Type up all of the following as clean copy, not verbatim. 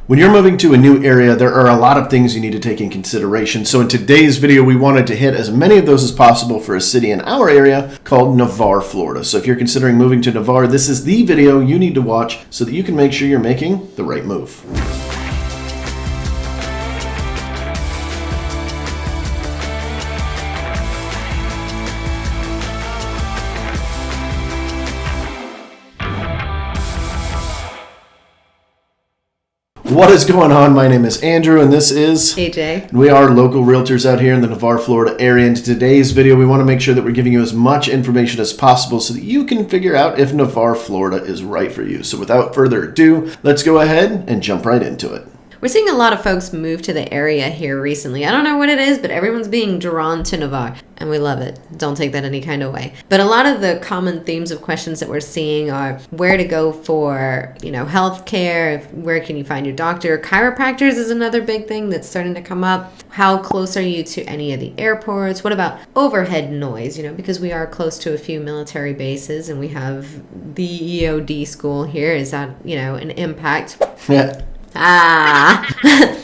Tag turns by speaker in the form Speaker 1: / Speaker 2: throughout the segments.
Speaker 1: When you're moving to a new area, there are a lot of things you need to take in consideration. So in today's video, we wanted to hit as many of those as possible for a city in our area called Navarre, Florida. So if you're considering moving to Navarre, this is the video you need to watch so that you can make sure you're making the right move. What is going on? My name is Andrew and this is
Speaker 2: AJ.
Speaker 1: We are local realtors out here in the Navarre, Florida area. And in today's video, we want to make sure that we're giving you as much information as possible so that you can figure out if Navarre, Florida is right for you. So without further ado, let's go ahead and jump right into it.
Speaker 2: We're seeing a lot of folks move to the area here recently. I don't know what it is, but everyone's being drawn to Navarre, and we love it. Don't take that any kind of way. But a lot of the common themes of questions that we're seeing are where to go for, health care, where can you find your doctor. Chiropractors is another big thing that's starting to come up. How close are you to any of the airports? What about overhead noise? Because we are close to a few military bases, and we have the EOD school here. Is that, an impact?
Speaker 1: Yeah.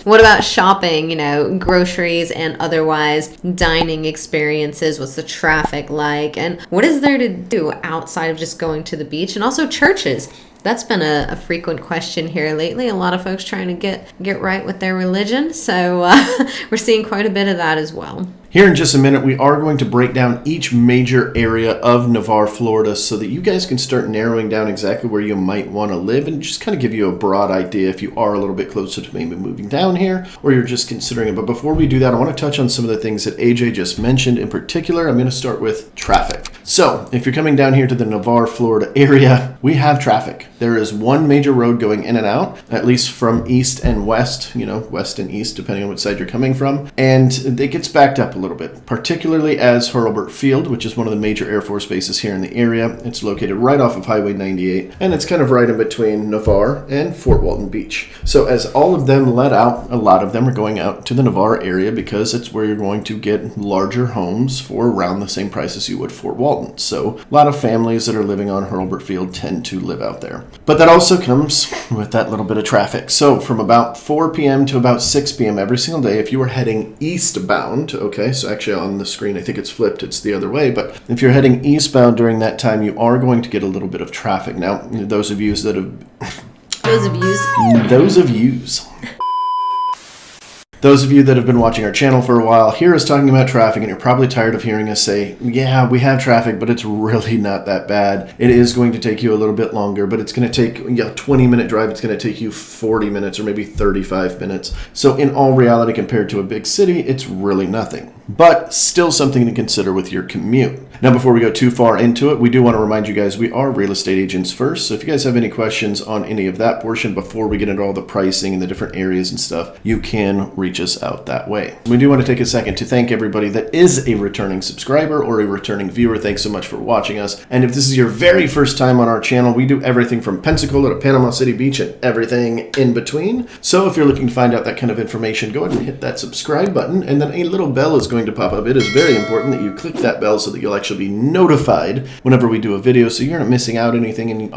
Speaker 2: What about shopping, groceries and otherwise, dining experiences? What's the traffic like? And what is there to do outside of just going to the beach? And also churches. That's been a frequent question here lately. A lot of folks trying to get right with their religion. So we're seeing quite a bit of that as well.
Speaker 1: Here in just a minute, we are going to break down each major area of Navarre, Florida, so that you guys can start narrowing down exactly where you might want to live and just kind of give you a broad idea if you are a little bit closer to maybe moving down here or you're just considering it. But before we do that, I want to touch on some of the things that AJ just mentioned. In particular, I'm going to start with traffic. So if you're coming down here to the Navarre, Florida area, we have traffic. There is one major road going in and out, at least from east and west, west and east, depending on which side you're coming from. And it gets backed up a little bit, particularly as Hurlburt Field, which is one of the major Air Force bases here in the area. It's located right off of Highway 98, and it's kind of right in between Navarre and Fort Walton Beach. So as all of them let out, a lot of them are going out to the Navarre area because it's where you're going to get larger homes for around the same price as you would Fort Walton. So a lot of families that are living on Hurlburt Field tend to live out there. But that also comes with that little bit of traffic. So from about 4 p.m. to about 6 p.m. every single day, if you are heading eastbound, so actually on the screen, I think it's flipped, it's the other way, but if you're heading eastbound during that time, you are going to get a little bit of traffic. Now, those of you that have been watching our channel for a while, hear us talking about traffic, and you're probably tired of hearing us say, yeah, we have traffic, but it's really not that bad. It is going to take you a little bit longer, but it's going to take a 20-minute drive. It's going to take you 40 minutes or maybe 35 minutes. So in all reality, compared to a big city, it's really nothing. But still something to consider with your commute. Now, before we go too far into it, we do want to remind you guys we are real estate agents first. So if you guys have any questions on any of that portion before we get into all the pricing and the different areas and stuff, you can reach us out that way. We do want to take a second to thank everybody that is a returning subscriber or a returning viewer. Thanks so much for watching us. And if this is your very first time on our channel, we do everything from Pensacola to Panama City Beach and everything in between. So if you're looking to find out that kind of information, go ahead and hit that subscribe button, and then a little bell is going to pop up. It is very important that you click that bell so that you'll actually be notified whenever we do a video, so you're not missing out anything and you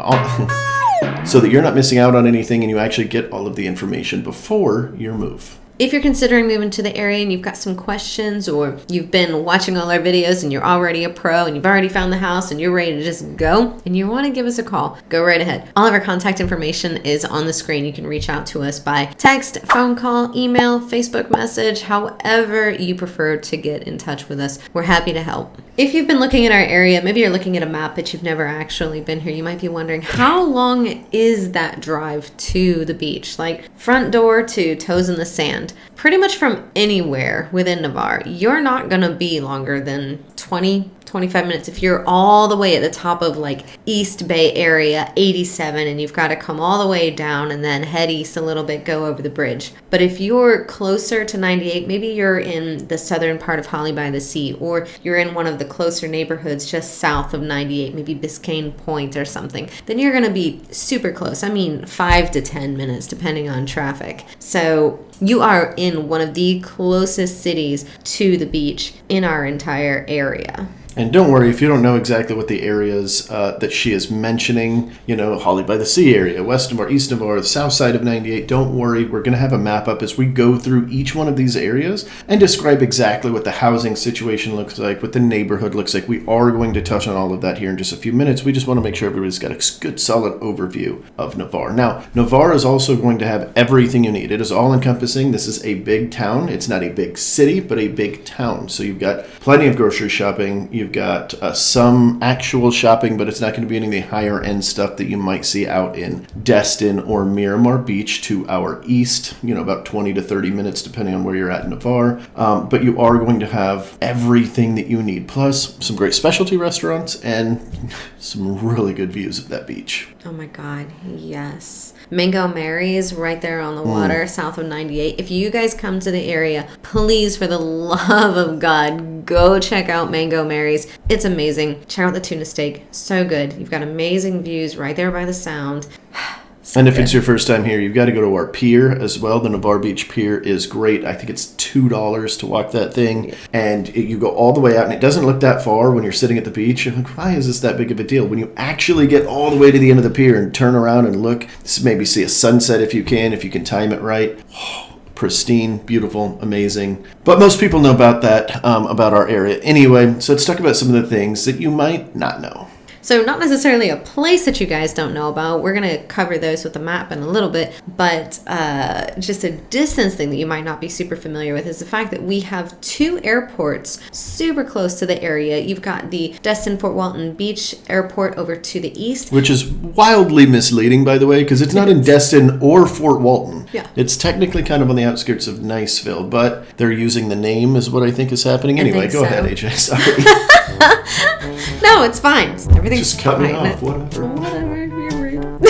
Speaker 1: actually get all of the information before your move.
Speaker 2: If you're considering moving to the area and you've got some questions, or you've been watching all our videos and you're already a pro and you've already found the house and you're ready to just go and you want to give us a call, go right ahead. All of our contact information is on the screen. You can reach out to us by text, phone call, email, Facebook message, however you prefer to get in touch with us. We're happy to help. If you've been looking at our area, maybe you're looking at a map but you've never actually been here, you might be wondering, how long is that drive to the beach? Like front door to toes in the sand. Pretty much from anywhere within Navarre, you're not going to be longer than 25 minutes. If you're all the way at the top of like East Bay area, 87, and you've got to come all the way down and then head east a little bit, go over the bridge. But if you're closer to 98, maybe you're in the southern part of Holly by the Sea, or you're in one of the closer neighborhoods just south of 98, maybe Biscayne Point or something, then you're going to be super close. I mean, 5 to 10 minutes, depending on traffic. So you are in one of the closest cities to the beach in our entire area.
Speaker 1: And don't worry if you don't know exactly what the areas that she is mentioning, Holly by the Sea area, West Navarre, East Navarre, the south side of 98. Don't worry, we're going to have a map up as we go through each one of these areas and describe exactly what the housing situation looks like, what the neighborhood looks like. We are going to touch on all of that here in just a few minutes. We just want to make sure everybody's got a good, solid overview of Navarre. Now, Navarre is also going to have everything you need. It is all encompassing. This is a big town. It's not a big city, but a big town. So you've got plenty of grocery shopping. You've got some actual shopping, but it's not going to be any of the higher end stuff that you might see out in Destin or Miramar Beach to our east, about 20 to 30 minutes depending on where you're at in Navarre. But you are going to have everything that you need, plus some great specialty restaurants and some really good views of that beach.
Speaker 2: Oh my God, yes. Mango Mary's right there on the water, south of 98. If you guys come to the area, please, for the love of God, go check out Mango Mary's. It's amazing. Check out the tuna steak. So good. You've got amazing views right there by the sound. So
Speaker 1: and if it's your first time here, you've got to go to our pier as well. The Navarre Beach Pier is great. I think it's $2 to walk that thing. And you go all the way out, and it doesn't look that far when you're sitting at the beach. You're like, why is this that big of a deal? When you actually get all the way to the end of the pier and turn around and look, maybe see a sunset if you can time it right. Oh, pristine, beautiful, amazing. But most people know about that, about our area anyway. So let's talk about some of the things that you might not know.
Speaker 2: So not necessarily a place that you guys don't know about. We're going to cover those with the map in a little bit. But just a distance thing that you might not be super familiar with is the fact that we have 2 airports super close to the area. You've got the Destin Fort Walton Beach Airport over to the east.
Speaker 1: Which is wildly misleading, by the way, because it's not in Destin or Fort Walton.
Speaker 2: Yeah.
Speaker 1: It's technically kind of on the outskirts of Niceville, but they're using the name is what I think is happening. Anyway, go ahead, AJ. Sorry.
Speaker 2: No, it's fine. Everything's
Speaker 1: just cut me
Speaker 2: fine.
Speaker 1: off. Whatever.
Speaker 2: You're rude.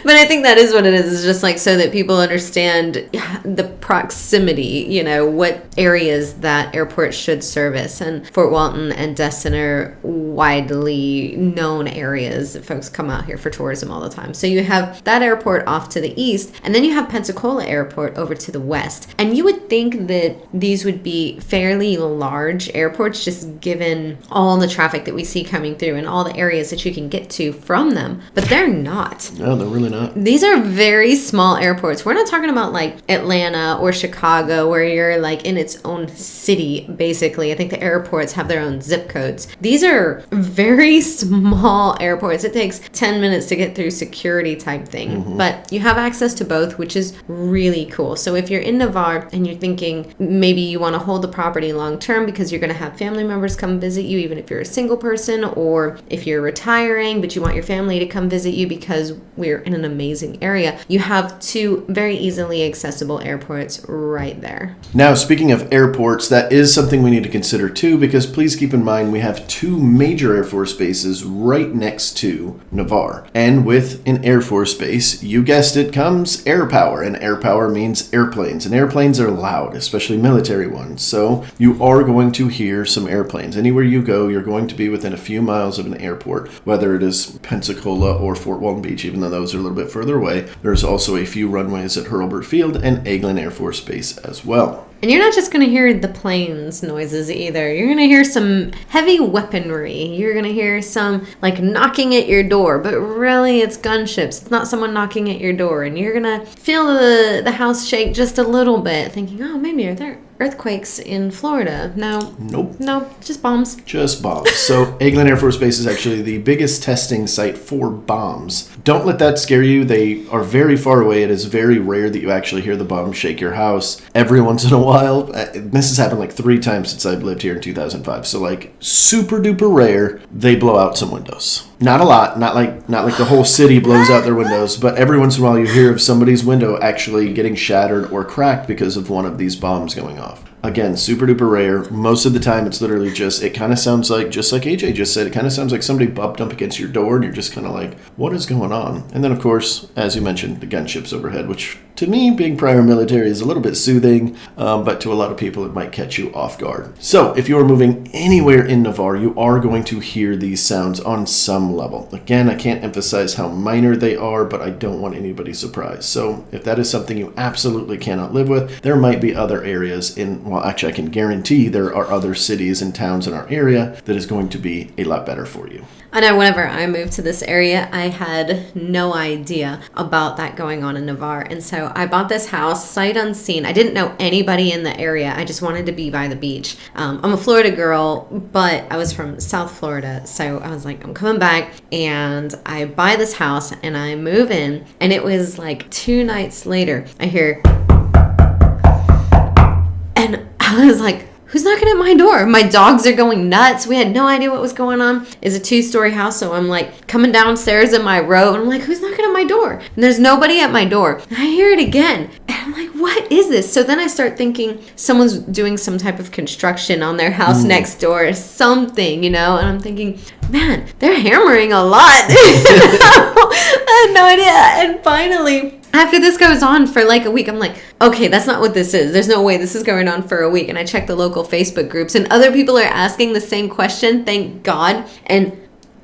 Speaker 2: But I think that is what it is. It's just like so that people understand the proximity, what areas that airport should service. And Fort Walton and Destin are widely known areas that folks come out here for tourism all the time. So you have that airport off to the east, and then you have Pensacola Airport over to the west. And you would think that these would be fairly large airports, just given all the traffic that we see coming through and all the areas that you can get to from them. But they're not.
Speaker 1: No, they're really not.
Speaker 2: These are very small airports. We're not talking about like Atlanta or Chicago where you're like in its own city, basically. I think the airports have their own zip codes. These are very small airports. It takes 10 minutes to get through security type thing. Mm-hmm. But you have access to both, which is really cool. So if you're in Navarre and you're thinking maybe you want to hold the property long term because you're going to have family members come visit you, even if you're a single person, or if you're retiring but you want your family to come visit you because we're in an amazing area, you have 2 very easily accessible airports right there.
Speaker 1: Now, speaking of airports, that is something we need to consider too, because please keep in mind we have 2 major Air Force bases right next to Navarre. And with an Air Force base, you guessed it, comes air power, and air power means airplanes. And airplanes are loud, especially military ones. So you are going to hear some airplanes. Anywhere you go, you're going to be within a few miles of an airport, whether it is Pensacola or Fort Walton Beach, even though those are a little bit further away. There's also a few runways at Hurlburt Field and Eglin Air Force Base as well.
Speaker 2: And you're not just going to hear the planes noises either. You're going to hear some heavy weaponry. You're going to hear some like knocking at your door, but really it's gunships. It's not someone knocking at your door. And you're going to feel the house shake just a little bit, thinking, oh, maybe are there earthquakes in Florida? No.
Speaker 1: Nope.
Speaker 2: No, just bombs.
Speaker 1: Just bombs. So Eglin Air Force Base is actually the biggest testing site for bombs. Don't let that scare you. They are very far away. It is very rare that you actually hear the bomb shake your house. Every once in a while, this has happened like 3 times since I've lived here in 2005. So like super duper rare, they blow out some windows. Not a lot, not like the whole city blows out their windows, but every once in a while you hear of somebody's window actually getting shattered or cracked because of one of these bombs going off. Again, super duper rare. Most of the time it's literally just, it kind of sounds like, just like AJ just said, it kind of sounds like somebody bumped up against your door and you're just kind of like, what is going on? And then of course, as you mentioned, the gunships overhead, which to To me, being prior military is a little bit soothing, but to a lot of people it might catch you off guard. So if you are moving anywhere in Navarre, you are going to hear these sounds on some level. Again, I can't emphasize how minor they are, but I don't want anybody surprised. So if that is something you absolutely cannot live with, there might be other areas actually I can guarantee there are other cities and towns in our area that is going to be a lot better for you.
Speaker 2: I know whenever I moved to this area, I had no idea about that going on in Navarre. And so I bought this house sight unseen. I didn't know anybody in the area. I just wanted to be by the beach. I'm a Florida girl, but I was from South Florida. So I was like, I'm coming back, and I buy this house and I move in. And it was like 2 nights later, I hear, and I was like, who's knocking at my door? My dogs are going nuts. We had no idea what was going on. It's a 2-story house, so I'm like coming downstairs in my row, and I'm like, who's knocking at my door? And there's nobody at my door. And I hear it again, and I'm like, what is this? So then I start thinking someone's doing some type of construction on their house next door or something, and I'm thinking, man, they're hammering a lot. I had no idea. And finally, after this goes on for like a week, I'm like, okay, that's not what this is. There's no way this is going on for a week. And I check the local Facebook groups, and other people are asking the same question, thank God. And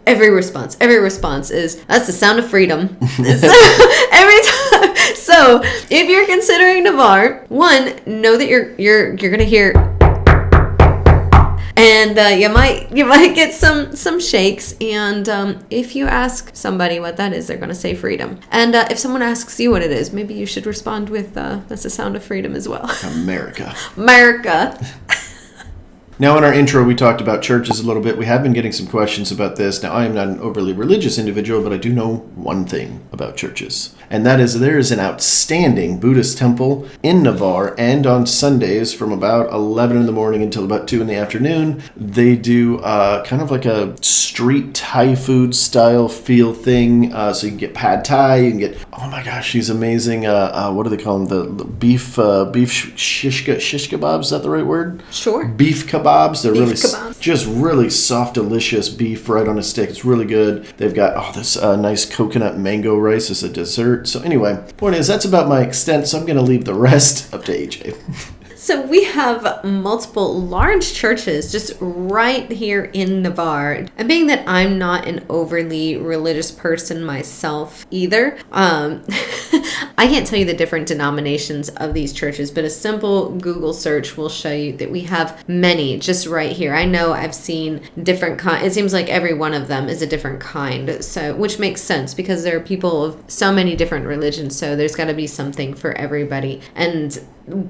Speaker 2: every response is, that's the sound of freedom. Every time. So if you're considering Navarre, one, know that you're going to hear, and you might get some shakes. And if you ask somebody what that is, they're going to say freedom. And if someone asks you what it is, maybe you should respond with, that's the sound of freedom as well.
Speaker 1: America. Now, in our intro, we talked about churches a little bit. We have been getting some questions about this. Now, I am not an overly religious individual, but I do know one thing about churches. And that is there is an outstanding Buddhist temple in Navarre, and on Sundays from about 11 in the morning until about 2 in the afternoon, they do kind of like a street Thai food style feel thing. So you can get pad Thai, you can get, oh my gosh, these amazing, what do they call them? The beef shish kebabs, is that the right word?
Speaker 2: Sure.
Speaker 1: Beef kebabs. They're just really soft, delicious beef right on a stick. It's really good. They've got this nice coconut mango rice as a dessert. So anyway, point is that's about my extent. So I'm going to leave the rest up to AJ.
Speaker 2: So we have multiple large churches just right here in Navarre. And being that I'm not an overly religious person myself either, I can't tell you the different denominations of these churches, but a simple Google search will show you that we have many just right here. I know I've seen different it seems like every one of them is a different kind, so which makes sense because there are people of so many different religions, so there's got to be something for everybody. And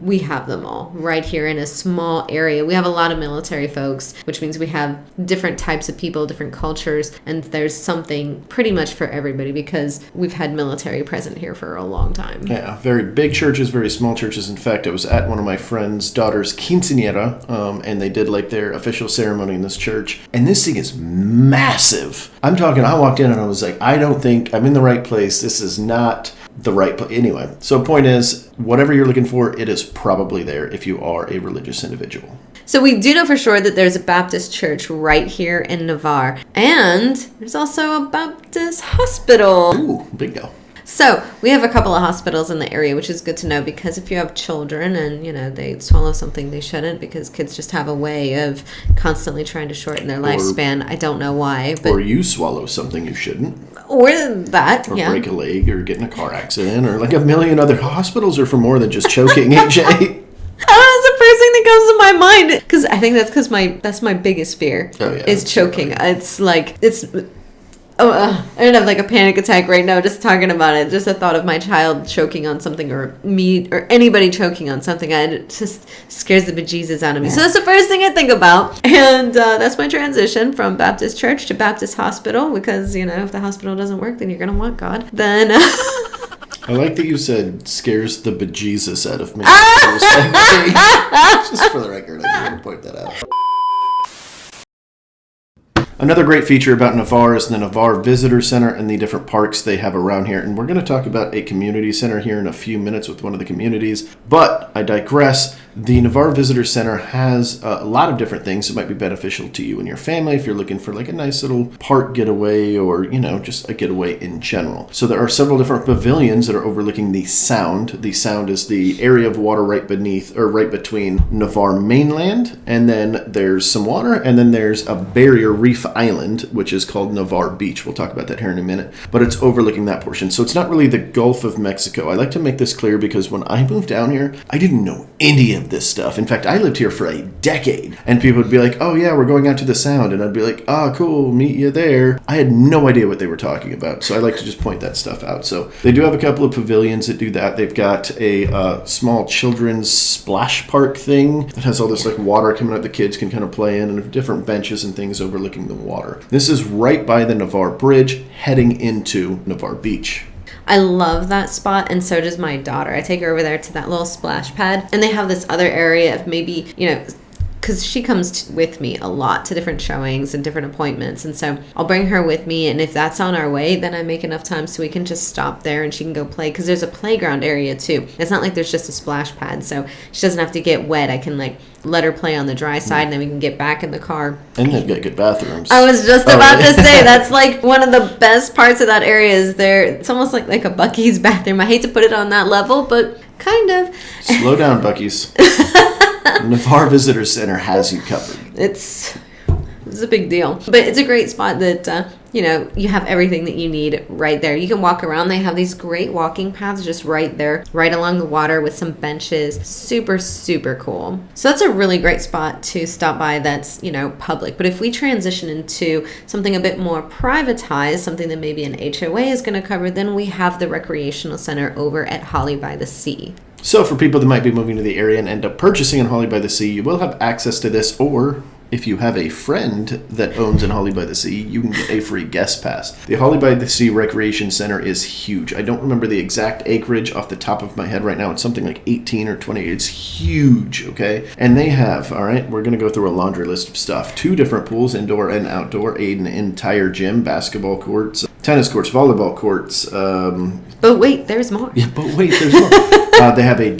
Speaker 2: we have them all right here in a small area. We have a lot of military folks, which means we have different types of people, different cultures, and there's something pretty much for everybody because we've had military present here for a long time.
Speaker 1: Yeah, very big churches, very small churches. In fact, I was at one of my friend's daughter's quinceañera, and they did like their official ceremony in this church, and this thing is massive. I walked in and I was like, I don't think I'm in the right place. This is not the right place. Anyway, so point is, whatever you're looking for, it is probably there if you are a religious individual.
Speaker 2: So we do know for sure that there's a Baptist church right here in Navarre, and there's also a Baptist hospital.
Speaker 1: Ooh, bingo.
Speaker 2: So we have a couple of hospitals in the area, which is good to know because if you have children and, they swallow something they shouldn't, because kids just have a way of constantly trying to shorten their lifespan. I don't know why. But
Speaker 1: or you swallow something you shouldn't.
Speaker 2: Or that,
Speaker 1: or break a leg or get in a car accident or like a million other hospitals are for more than just choking, AJ.
Speaker 2: That's the first thing that comes to my mind. Because I think that's my biggest fear is choking. It's like, I don't have like a panic attack right now just talking about it. Just the thought of my child choking on something or me or anybody choking on something, it just scares the bejesus out of me. So that's the first thing I think about. And that's my transition from Baptist church to Baptist hospital because, if the hospital doesn't work, then you're going to want God. Then...
Speaker 1: I like that you said scares the bejesus out of me. Just for the record, I just want to point that out. Another great feature about Navarre is the Navarre Visitor Center and the different parks they have around here. And we're going to talk about a community center here in a few minutes with one of the communities. But I digress. The Navarre Visitor Center has a lot of different things that might be beneficial to you and your family if you're looking for like a nice little park getaway or, just a getaway in general. So there are several different pavilions that are overlooking the Sound. The Sound is the area of water right between Navarre mainland, and then there's some water, and then there's a barrier reef island, which is called Navarre Beach. We'll talk about that here in a minute, but it's overlooking that portion. So it's not really the Gulf of Mexico. I like to make this clear because when I moved down here, I didn't know any of this stuff. In fact, I lived here for a decade, and people would be like, oh yeah, we're going out to the Sound, and I'd be like, oh cool, meet you there. I had no idea what they were talking about, so I like to just point that stuff out. So they do have a couple of pavilions that do that. They've got a small children's splash park thing that has all this like water coming out the kids can kind of play in, and different benches and things overlooking the water. This is right by the Navarre Bridge heading into Navarre Beach.
Speaker 2: I love that spot, and so does my daughter. I take her over there to that little splash pad, and they have this other area of maybe, because she comes with me a lot to different showings and different appointments, and so I'll bring her with me, and if that's on our way, then I make enough time so we can just stop there and she can go play, because there's a playground area too. It's not like there's just a splash pad, so she doesn't have to get wet. I can let her play on the dry side, and then we can get back in the car.
Speaker 1: And they've got good bathrooms.
Speaker 2: I was just about to say, that's like one of the best parts of that area is there. It's almost like a Buc-ee's bathroom. I hate to put it on that level, but kind of.
Speaker 1: Slow down, Buc-ee's. Navarre Visitor Center has you covered.
Speaker 2: It's a big deal. But it's a great spot that, you have everything that you need right there. You can walk around. They have these great walking paths just right there, right along the water with some benches. Super, super cool. So that's a really great spot to stop by that's, public. But if we transition into something a bit more privatized, something that maybe an HOA is going to cover, then we have the recreational center over at Holly by the Sea.
Speaker 1: So for people that might be moving to the area and end up purchasing in Holly by the Sea, you will have access to this, or if you have a friend that owns in Holly by the Sea, you can get a free guest pass. The Holly by the Sea Recreation Center is huge. I don't remember the exact acreage off the top of my head right now. It's something like 18 or 20. It's huge, okay? And they have, all right, we're going to go through a laundry list of stuff. 2 different pools, indoor and outdoor, an entire gym, basketball courts, tennis courts, volleyball courts.
Speaker 2: But wait, there's more.
Speaker 1: Yeah, but wait, there's more. They have a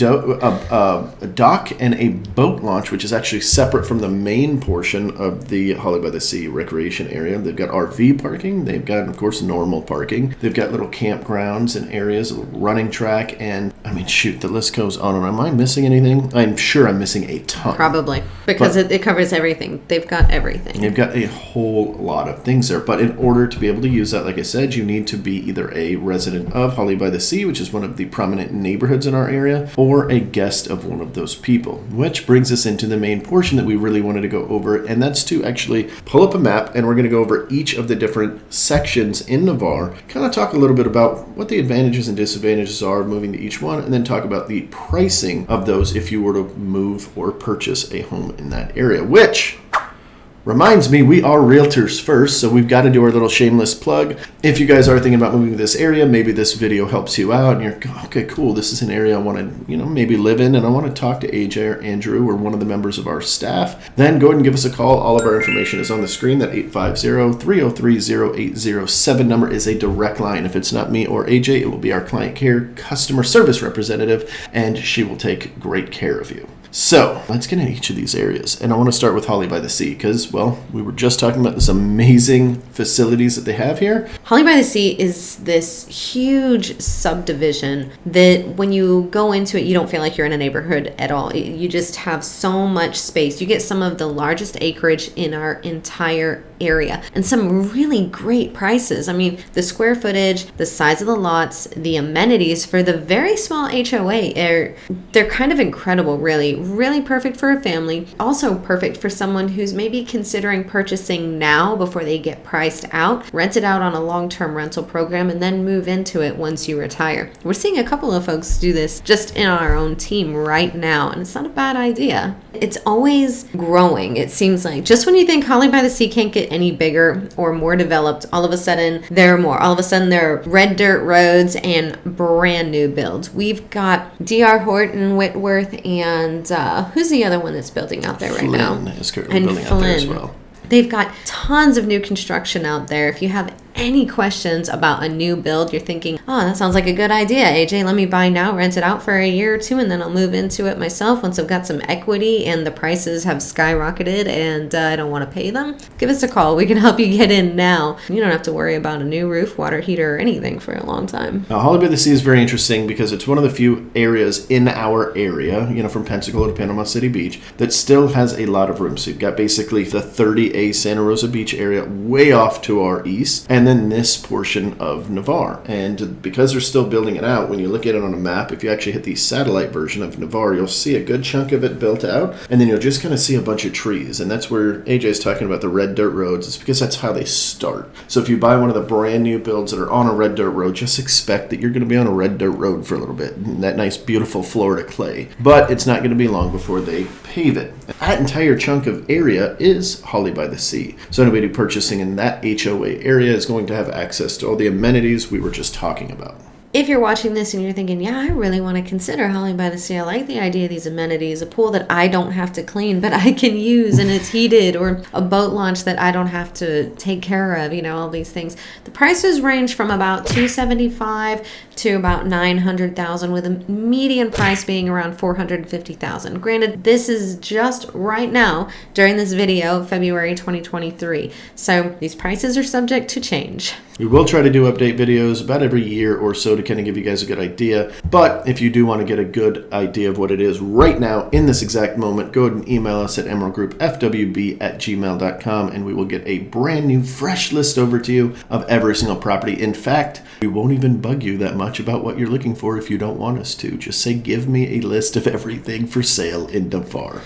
Speaker 1: dock and a boat launch, which is actually separate from the main portion of the Holly by the Sea recreation area. They've got RV parking. They've got, of course, normal parking. They've got little campgrounds and areas, a little running track, and, the list goes on. And am I missing anything? I'm sure I'm missing a ton.
Speaker 2: Probably, because it covers everything. They've got everything.
Speaker 1: They've got a whole lot of things there. But in order to be able to use that, like I said, you need to be either a resident of Holly by the Sea, which is one of the prominent neighborhoods in our area, or a guest of one of those people. Which brings us into the main portion that we really wanted to go over, and that's to actually pull up a map, and we're going to go over each of the different sections in Navarre, kind of talk a little bit about what the advantages and disadvantages are of moving to each one, and then talk about the pricing of those if you were to move or purchase a home in that area, which reminds me, we are realtors first, so we've got to do our little shameless plug. If you guys are thinking about moving to this area, maybe this video helps you out, and you're, okay, cool, this is an area I want to, maybe live in, and I want to talk to AJ or Andrew or one of the members of our staff, then go ahead and give us a call. All of our information is on the screen. That 850-303-0807 number is a direct line. If it's not me or AJ, it will be our client care customer service representative, and she will take great care of you. So let's get into each of these areas. And I want to start with Holly by the Sea because, we were just talking about this amazing facilities that they have here.
Speaker 2: Holly by the Sea is this huge subdivision that when you go into it, you don't feel like you're in a neighborhood at all. You just have so much space. You get some of the largest acreage in our entire area and some really great prices. The square footage, the size of the lots, the amenities for the very small HOA, they're kind of incredible, really perfect for a family. Also perfect for someone who's maybe considering purchasing now before they get priced out, rent it out on a long-term rental program, and then move into it once you retire. We're seeing a couple of folks do this just in our own team right now, and it's not a bad idea. It's always growing, it seems like. Just when you think Holly by the Sea can't get any bigger or more developed, all of a sudden there are more. All of a sudden there are red dirt roads and brand new builds. We've got D.R. Horton, Whitworth, and who's the other one that's building out there right now?
Speaker 1: Flynn is currently building out there as well.
Speaker 2: They've got tons of new construction out there. If you have any questions about a new build, you're thinking, oh, that sounds like a good idea, AJ. Let me buy now, rent it out for a year or two, and then I'll move into it myself once I've got some equity and the prices have skyrocketed and I don't want to pay them. Give us a call. We can help you get in now. You don't have to worry about a new roof, water heater, or anything for a long time.
Speaker 1: Now, Holly by the Sea is very interesting because it's one of the few areas in our area, from Pensacola to Panama City Beach, that still has a lot of room. So you've got basically the 30A Santa Rosa Beach area way off to our east, and then this portion of Navarre. And because they're still building it out, when you look at it on a map, if you actually hit the satellite version of Navarre, you'll see a good chunk of it built out, and then you'll just kind of see a bunch of trees. And that's where AJ's talking about the red dirt roads. It's because that's how they start. So if you buy one of the brand new builds that are on a red dirt road, just expect that you're going to be on a red dirt road for a little bit. That nice, beautiful Florida clay. But it's not going to be long before they pave it. That entire chunk of area is Holly by the Sea. So anybody purchasing in that HOA area is going to have access to all the amenities we were just talking about.
Speaker 2: If you're watching this and you're thinking, yeah, I really want to consider Holly by the Sea. I like the idea of these amenities, a pool that I don't have to clean, but I can use and it's heated, or a boat launch that I don't have to take care of, all these things. The prices range from about $275,000 to about $900,000, with a median price being around $450,000. Granted, this is just right now during this video, February 2023. So these prices are subject to change.
Speaker 1: We will try to do update videos about every year or so to kind of give you guys a good idea. But if you do want to get a good idea of what it is right now in this exact moment, go ahead and email us at emeraldgroupfwb@gmail.com, and we will get a brand new fresh list over to you of every single property. In fact, we won't even bug you that much about what you're looking for if you don't want us to. Just say, give me a list of everything for sale in Navarre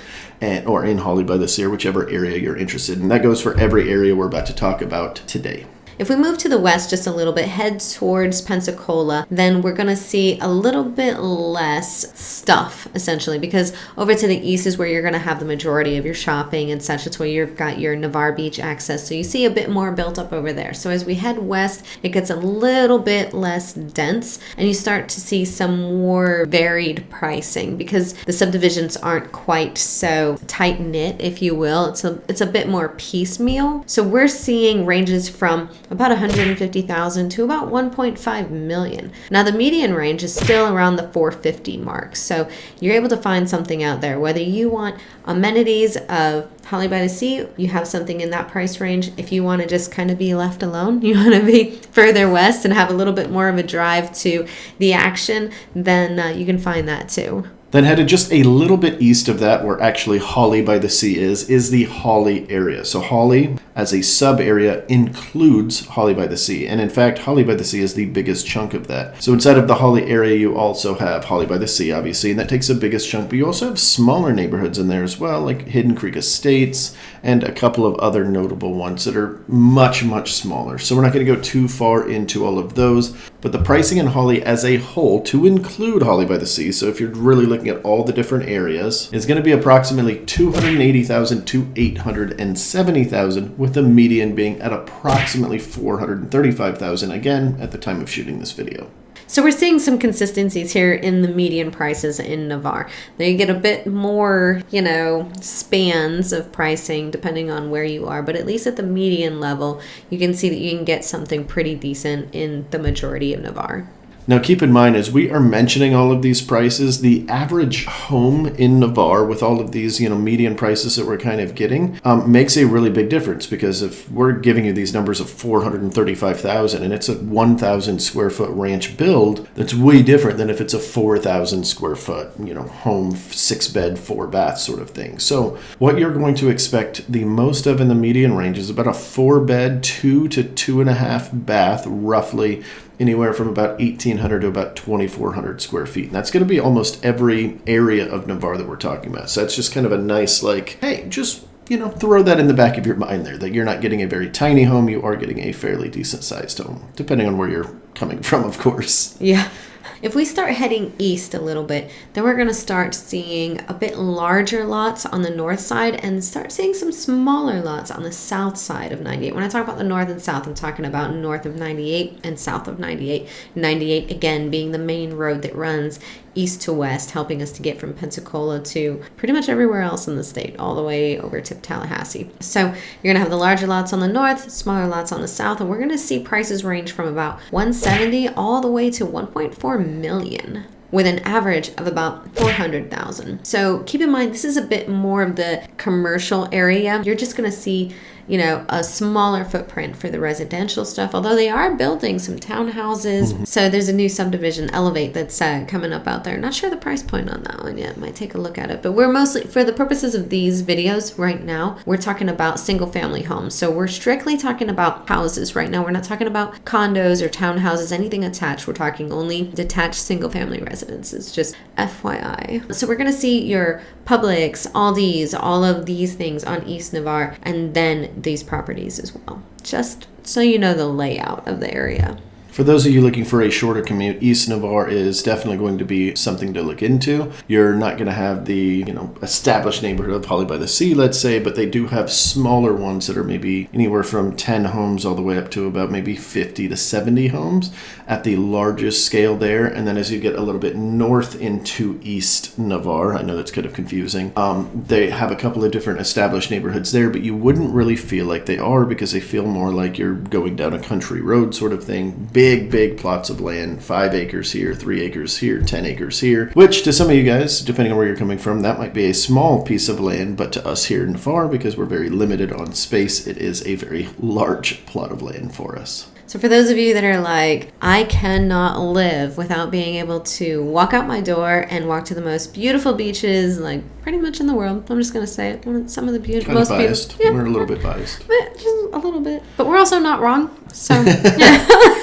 Speaker 1: or in Holly by the Sea, or whichever area you're interested in. That goes for every area we're about to talk about today.
Speaker 2: If we move to the west just a little bit, head towards Pensacola, then we're going to see a little bit less stuff, essentially, because over to the east is where you're going to have the majority of your shopping and such. It's where you've got your Navarre Beach access, so you see a bit more built up over there. So as we head west, it gets a little bit less dense, and you start to see some more varied pricing because the subdivisions aren't quite so tight-knit, if you will. It's a bit more piecemeal. So we're seeing ranges from about $150,000 to about $1.5 million. Now the median range is still around the $450 mark. So you're able to find something out there. Whether you want amenities of Holly by the Sea, you have something in that price range. If you want to just kind of be left alone, you want to be further west and have a little bit more of a drive to the action, then you can find that too.
Speaker 1: Then headed just a little bit east of that, where actually Holly by the Sea is the Holly area. So Holly, as a sub-area, includes Holly by the Sea. And in fact, Holly by the Sea is the biggest chunk of that. So inside of the Holly area, you also have Holly by the Sea, obviously, and that takes the biggest chunk. But you also have smaller neighborhoods in there as well, like Hidden Creek Estates and a couple of other notable ones that are much, much smaller. So we're not going to go too far into all of those. But the pricing in Holly as a whole, to include Holly by the Sea, so if you're really looking at all the different areas, is going to be approximately $280,000 to $870,000, with the median being at approximately $435,000, again, at the time of shooting this video.
Speaker 2: So we're seeing some consistencies here in the median prices in Navarre. They get a bit more, spans of pricing depending on where you are, but at least at the median level, you can see that you can get something pretty decent in the majority of Navarre.
Speaker 1: Now keep in mind, as we are mentioning all of these prices, the average home in Navarre with all of these, median prices that we're kind of getting, makes a really big difference, because if we're giving you these numbers of $435,000 and it's a 1,000 square foot ranch build, that's way different than if it's a 4,000 square foot, home, 6-bed, 4-bath sort of thing. So what you're going to expect the most of in the median range is about a 4-bed, 2 to 2.5 bath, roughly, anywhere from about 1,800 to about 2,400 square feet. And that's going to be almost every area of Navarre that we're talking about. So that's just kind of a nice, hey, just, throw that in the back of your mind there, that you're not getting a very tiny home, you are getting a fairly decent sized home, depending on where you're coming from, of course.
Speaker 2: Yeah. If we start heading east a little bit, then we're going to start seeing a bit larger lots on the north side and start seeing some smaller lots on the south side of 98. When I talk about the north and south, I'm talking about north of 98 and south of 98. 98, again, being the main road that runs east to west, helping us to get from Pensacola to pretty much everywhere else in the state, all the way over to Tallahassee. So you're going to have the larger lots on the north, smaller lots on the south, and we're going to see prices range from about $170,000 all the way to $1.4 million, with an average of about $400,000. So keep in mind, this is a bit more of the commercial area. You're just going to see, you know, a smaller footprint for the residential stuff, although they are building some townhouses. So there's a new subdivision, Elevate, that's coming up out there. Not sure the price point on that one yet. Might take a look at it. But we're mostly, for the purposes of these videos right now, we're talking about single family homes. So we're strictly talking about houses right now. We're not talking about condos or townhouses, anything attached. We're talking only detached single family residences, just FYI. So we're going to see your Publix, Aldi's, all of these things on East Navarre, and then these properties as well, just so you know the layout of the area.
Speaker 1: For those of you looking for a shorter commute, East Navarre is definitely going to be something to look into. You're not going to have the, established neighborhood of Holly by the Sea, let's say, but they do have smaller ones that are maybe anywhere from 10 homes all the way up to about maybe 50 to 70 homes at the largest scale there. And then as you get a little bit north into East Navarre, I know that's kind of confusing, they have a couple of different established neighborhoods there, but you wouldn't really feel like they are because they feel more like you're going down a country road sort of thing. Big plots of land, 5 acres here, 3 acres here, 10 acres here, which to some of you guys, depending on where you're coming from, that might be a small piece of land, but to us here in Navarre, because we're very limited on space, it is a very large plot of land for us.
Speaker 2: So for those of you that are like, I cannot live without being able to walk out my door and walk to the most beautiful beaches, like pretty much in the world. I'm just going to say it. Some of the beautiful, most
Speaker 1: biased.
Speaker 2: beautiful. Yeah,
Speaker 1: we're a little bit biased.
Speaker 2: But just a little bit. But we're also not wrong. So yeah.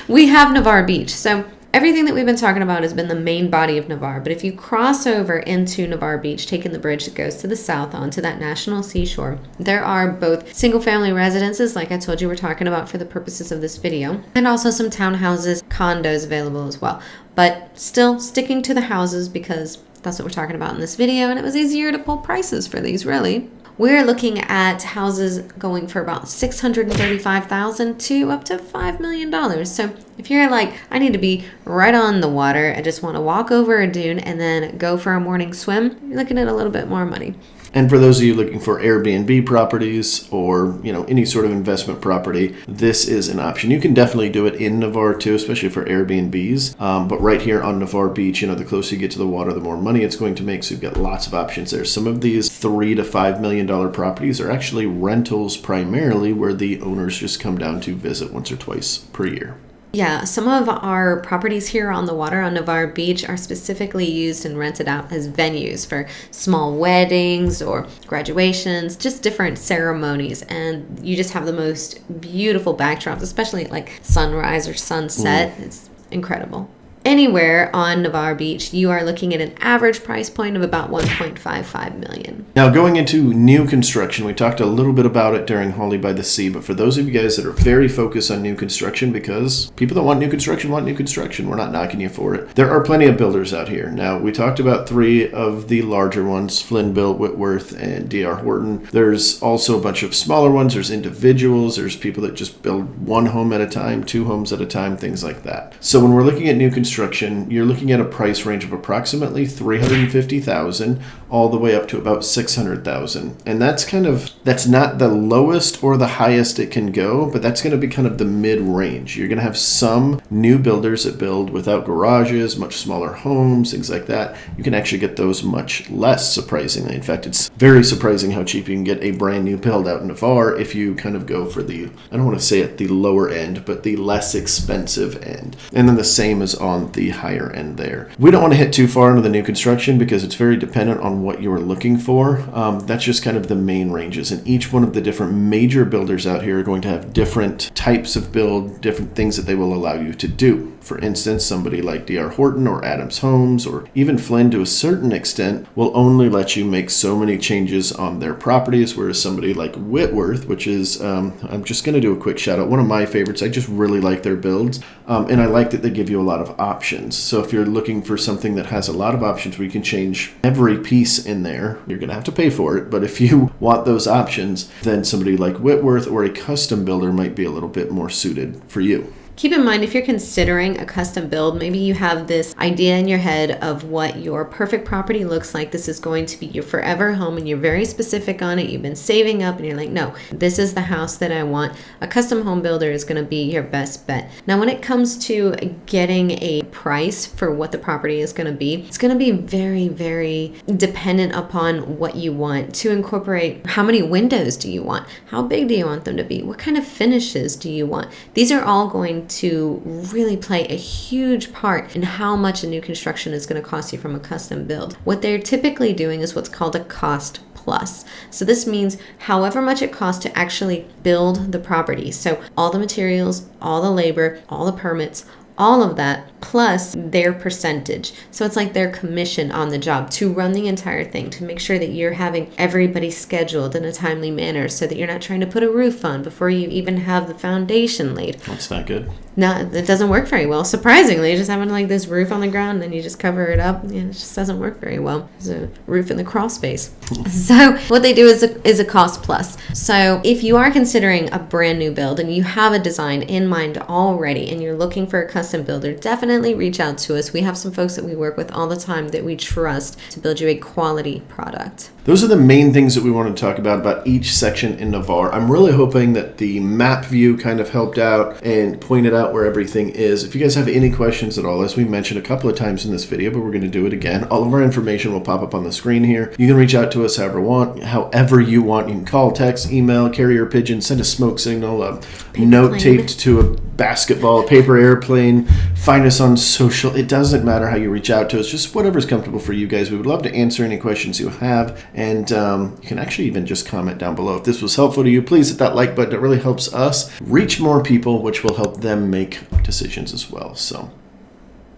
Speaker 2: We have Navarre Beach. So everything that we've been talking about has been the main body of Navarre. But if you cross over into Navarre Beach, taking the bridge that goes to the south onto that national seashore, there are both single-family residences, like I told you we're talking about for the purposes of this video, and also some townhouses, condos available as well. But still sticking to the houses because that's what we're talking about in this video, and it was easier to pull prices for these, really. We're looking at houses going for about $635,000 to up to $5 million. So if you're like, I need to be right on the water, I just want to walk over a dune and then go for a morning swim, you're looking at a little bit more money.
Speaker 1: And for those of you looking for Airbnb properties or, any sort of investment property, this is an option. You can definitely do it in Navarre too, especially for Airbnbs. But right here on Navarre Beach, the closer you get to the water, the more money it's going to make. So you've got lots of options there. Some of these $3 to $5 million properties are actually rentals primarily, where the owners just come down to visit once or twice per year.
Speaker 2: Yeah, some of our properties here on the water on Navarre Beach are specifically used and rented out as venues for small weddings or graduations, just different ceremonies. And you just have the most beautiful backdrops, especially at like sunrise or sunset. It's incredible. Anywhere on Navarre Beach, you are looking at an average price point of about $1.55 million.
Speaker 1: Now, going into new construction, we talked a little bit about it during Holly by the Sea, but for those of you guys that are very focused on new construction, because people that want new construction, we're not knocking you for it. There are plenty of builders out here. Now, we talked about 3 of the larger ones, Flynn Built, Whitworth, and D.R. Horton. There's also a bunch of smaller ones. There's individuals. There's people that just build 1 home at a time, 2 homes at a time, things like that. So when we're looking at new construction, you're looking at a price range of approximately $350,000 all the way up to about $600,000. And that's not the lowest or the highest it can go, but that's going to be kind of the mid-range. You're going to have some new builders that build without garages, much smaller homes, things like that. You can actually get those much less, surprisingly. In fact, it's very surprising how cheap you can get a brand new build out in Navarre if you kind of go for the, I don't want to say at the lower end, but the less expensive end. And then the same is on the higher end there. We don't want to hit too far into the new construction because it's very dependent on what you are looking for. That's just kind of the main ranges, and each one of the different major builders out here are going to have different types of build, different things that they will allow you to do. For instance, somebody like D.R. Horton or Adams Homes or even Flynn to a certain extent will only let you make so many changes on their properties, whereas somebody like Whitworth, which is, I'm just going to do a quick shout out, one of my favorites. I just really like their builds, and I like that they give you a lot of options. So if you're looking for something that has a lot of options where you can change every piece in there, you're going to have to pay for it. But if you want those options, then somebody like Whitworth or a custom builder might be a little bit more suited for you.
Speaker 2: Keep in mind, if you're considering a custom build, maybe you have this idea in your head of what your perfect property looks like. This is going to be your forever home and you're very specific on it. You've been saving up and you're like, no, this is the house that I want. A custom home builder is going to be your best bet. Now, when it comes to getting a price for what the property is going to be, it's going to be very, very dependent upon what you want to incorporate. How many windows do you want? How big do you want them to be? What kind of finishes do you want? These are all going to really play a huge part in how much a new construction is going to cost you from a custom build. What they're typically doing is what's called a cost plus. So this means however much it costs to actually build the property. So all the materials, all the labor, all the permits, all of that, plus their percentage. So it's like their commission on the job to run the entire thing, to make sure that you're having everybody scheduled in a timely manner so that you're not trying to put a roof on before you even have the foundation laid.
Speaker 1: That's not good.
Speaker 2: No, it doesn't work very well. Surprisingly, just having like this roof on the ground and then you just cover it up, it just doesn't work very well. There's a roof in the crawl space. So what they do is a cost plus. So if you are considering a brand new build and you have a design in mind already and you're looking for a custom builder, definitely reach out to us. We have some folks that we work with all the time that we trust to build you a quality product.
Speaker 1: Those are the main things that we want to talk about each section in Navarre. I'm really hoping that the map view kind of helped out and pointed out where everything is. If you guys have any questions at all, as we mentioned a couple of times in this video, but we're going to do it again, all of our information will pop up on the screen here. You can reach out to us however you want. You can call, text, email, carrier pigeon, send a smoke signal, a note taped to a basketball, a paper airplane, find us on social. It doesn't matter how you reach out to us, just whatever's comfortable for you guys. We would love to answer any questions you have. And you can actually even just comment down below. If this was helpful to you, please hit that like button. It really helps us reach more people, which will help them make decisions as well. So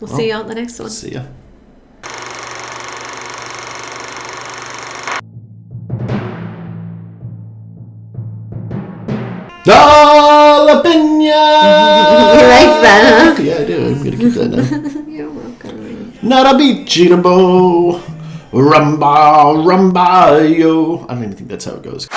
Speaker 2: we'll see y'all in the next one.
Speaker 1: See ya. Jalapeno!
Speaker 2: You like that, huh?
Speaker 1: Yeah, I do. I'm going to keep that now.
Speaker 2: You're welcome.
Speaker 1: Not a beach in a bow. Rumba, rumba, yo. I don't even think that's how it goes.